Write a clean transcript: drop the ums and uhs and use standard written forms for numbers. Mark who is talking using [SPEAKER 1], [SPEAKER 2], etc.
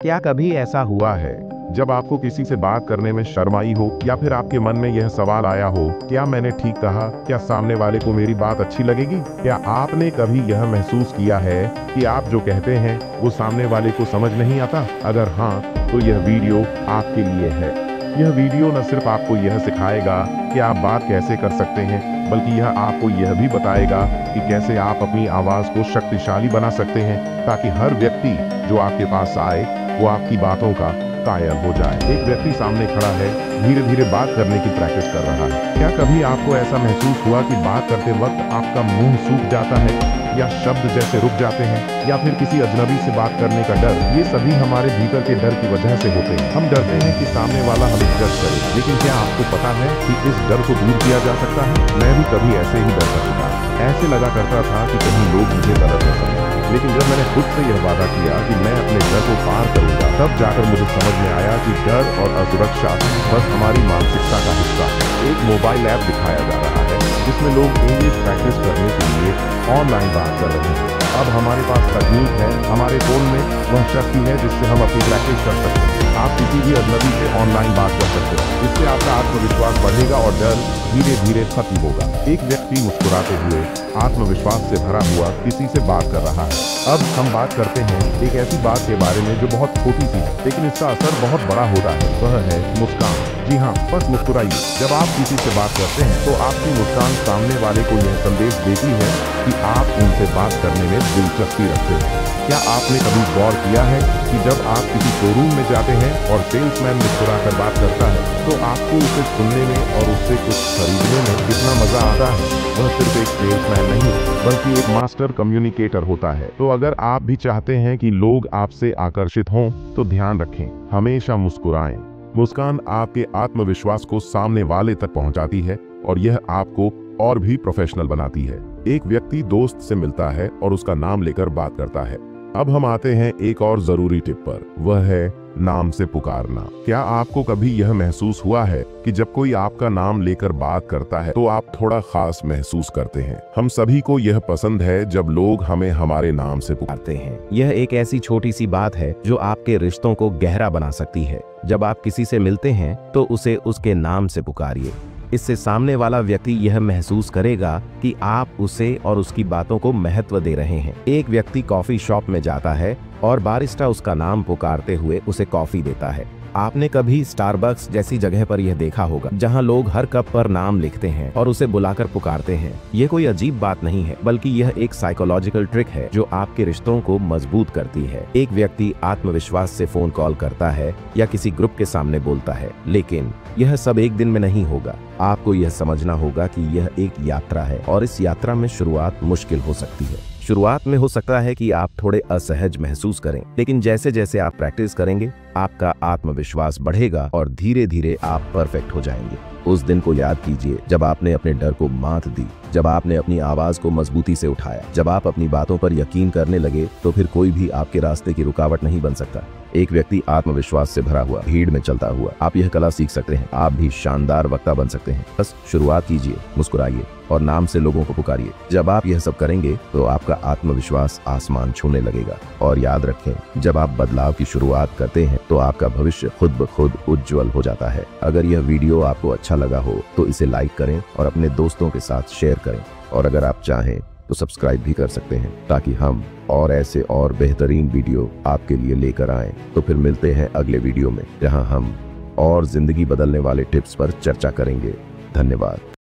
[SPEAKER 1] क्या कभी ऐसा हुआ है जब आपको किसी से बात करने में शर्म आई हो या फिर आपके मन में यह सवाल आया हो, क्या मैंने ठीक कहा? क्या सामने वाले को मेरी बात अच्छी लगेगी? क्या आपने कभी यह महसूस किया है कि आप जो कहते हैं वो सामने वाले को समझ नहीं आता? अगर हाँ, तो यह वीडियो आपके लिए है। यह वीडियो न सिर्फ आपको यह सिखाएगा कि आप बात कैसे कर सकते हैं, बल्कि यह आपको यह भी बताएगा कि कैसे आप अपनी आवाज को शक्तिशाली बना सकते हैं, ताकि हर व्यक्ति जो आपके पास आए वो आपकी बातों का कायल हो जाए। एक व्यक्ति सामने खड़ा है, धीरे धीरे बात करने की प्रैक्टिस कर रहा है। क्या कभी आपको ऐसा महसूस हुआ कि बात करते वक्त आपका मुंह सूख जाता है या शब्द जैसे रुक जाते हैं, या फिर किसी अजनबी से बात करने का डर? ये सभी हमारे भीतर के डर की वजह से होते हैं। हम डरते हैं कि सामने वाला हमें जज करे, लेकिन क्या आपको पता है कि इस डर को दूर किया जा सकता है? मैं भी कभी ऐसे ही डरता था। ऐसे लगा करता था कि कहीं लोग मुझे गलत न समझें, लेकिन जब मैंने खुद से यह वादा किया कि मैं अपने डर को पार करूंगा, तब जाकर मुझे समझ में आया कि डर और असुरक्षा बस हमारी मानसिकता का हिस्सा है। एक मोबाइल ऐप दिखाया जा रहा है जिसमें लोग इंग्लिश प्रैक्टिस करने के लिए ऑनलाइन बात कर रहे हैं। अब हमारे पास तकनीक है, हमारे फोन में वह शक्ति है जिससे हम अपनी प्रैक्टिस कर सकते हैं। आप किसी भी अजनबी से ऑनलाइन बात कर सकते हैं, इससे आपका आत्मविश्वास बढ़ेगा और डर धीरे धीरे खत्म होगा। एक व्यक्ति मुस्कुराते हुए आत्मविश्वास से भरा हुआ किसी से बात कर रहा है। अब हम बात करते हैं एक ऐसी बात के बारे में जो बहुत छोटी सी है, लेकिन इसका असर बहुत बड़ा होता है। वह है मुस्कान। जी हाँ, बस मुस्कुराइए। जब आप किसी से बात करते हैं तो आपकी मुस्कान सामने वाले को यह संदेश देती है कि आप उनसे बात करने में दिलचस्पी रखते हैं। क्या आपने कभी गौर किया है कि जब आप किसी शोरूम में जाते हैं और सेल्समैन मुस्कुराकर बात करता है, तो आपको उसे सुनने में और उससे कुछ खरीदने में कितना मजा आता है? वह सिर्फ एक सेल्समैन नहीं, बल्कि एक मास्टर कम्युनिकेटर होता है। तो अगर आप भी चाहते हैं कि लोग आपसे आकर्षित हों, तो ध्यान रखें, हमेशा मुस्कुराएं। मुस्कान आपके आत्मविश्वास को सामने वाले तक पहुंचाती है और यह आपको और भी प्रोफेशनल बनाती है। एक व्यक्ति दोस्त से मिलता है और उसका नाम लेकर बात करता है। अब हम आते हैं एक और जरूरी टिप पर, वह है नाम से पुकारना। क्या आपको कभी यह महसूस हुआ है कि जब कोई आपका नाम लेकर बात करता है तो आप थोड़ा खास महसूस करते हैं? हम सभी को यह पसंद है जब लोग हमें हमारे नाम से पुकारते हैं।
[SPEAKER 2] यह एक ऐसी छोटी सी बात है जो आपके रिश्तों को गहरा बना सकती है। जब आप किसी से मिलते हैं तो उसे उसके नाम से पुकारिए। इससे सामने वाला व्यक्ति यह महसूस करेगा कि आप उसे और उसकी बातों को महत्व दे रहे हैं। एक व्यक्ति कॉफी शॉप में जाता है और बारिस्टा उसका नाम पुकारते हुए उसे कॉफी देता है। आपने कभी स्टारबक्स जैसी जगह पर यह देखा होगा जहां लोग हर कप पर नाम लिखते हैं और उसे बुलाकर पुकारते हैं। यह कोई अजीब बात नहीं है, बल्कि यह एक साइकोलॉजिकल ट्रिक है जो आपके रिश्तों को मजबूत करती है। एक व्यक्ति आत्मविश्वास से फोन कॉल करता है या किसी ग्रुप के सामने बोलता है, लेकिन यह सब एक दिन में नहीं होगा। आपको यह समझना होगा कि यह एक यात्रा है और इस यात्रा में शुरुआत मुश्किल हो सकती है। शुरुआत में हो सकता है कि आप थोड़े असहज महसूस करें, लेकिन जैसे जैसे आप प्रैक्टिस करेंगे आपका आत्मविश्वास बढ़ेगा और धीरे धीरे आप परफेक्ट हो जाएंगे। उस दिन को याद कीजिए जब आपने अपने डर को मात दी, जब आपने अपनी आवाज को मजबूती से उठाया, जब आप अपनी बातों पर यकीन करने लगे, तो फिर कोई भी आपके रास्ते की रुकावट नहीं बन सकता। एक व्यक्ति आत्मविश्वास से भरा हुआ भीड़ में चलता हुआ, आप यह कला सीख सकते हैं। आप भी शानदार वक्ता बन सकते हैं। बस शुरुआत कीजिए, मुस्कुराइए और नाम से लोगों को पुकारिए। जब आप यह सब करेंगे तो आपका आत्मविश्वास आसमान छूने लगेगा। और याद रखें, जब आप बदलाव की शुरुआत करते हैं तो आपका भविष्य खुद ब खुद उज्जवल हो जाता है। अगर यह वीडियो आपको अच्छा लगा हो तो इसे लाइक करें और अपने दोस्तों के साथ शेयर करें। और अगर आप चाहें तो सब्सक्राइब भी कर सकते हैं, ताकि हम और ऐसे और बेहतरीन वीडियो आपके लिए लेकर आएं। तो फिर मिलते हैं अगले वीडियो में, जहां हम और जिंदगी बदलने वाले टिप्स पर चर्चा करेंगे। धन्यवाद।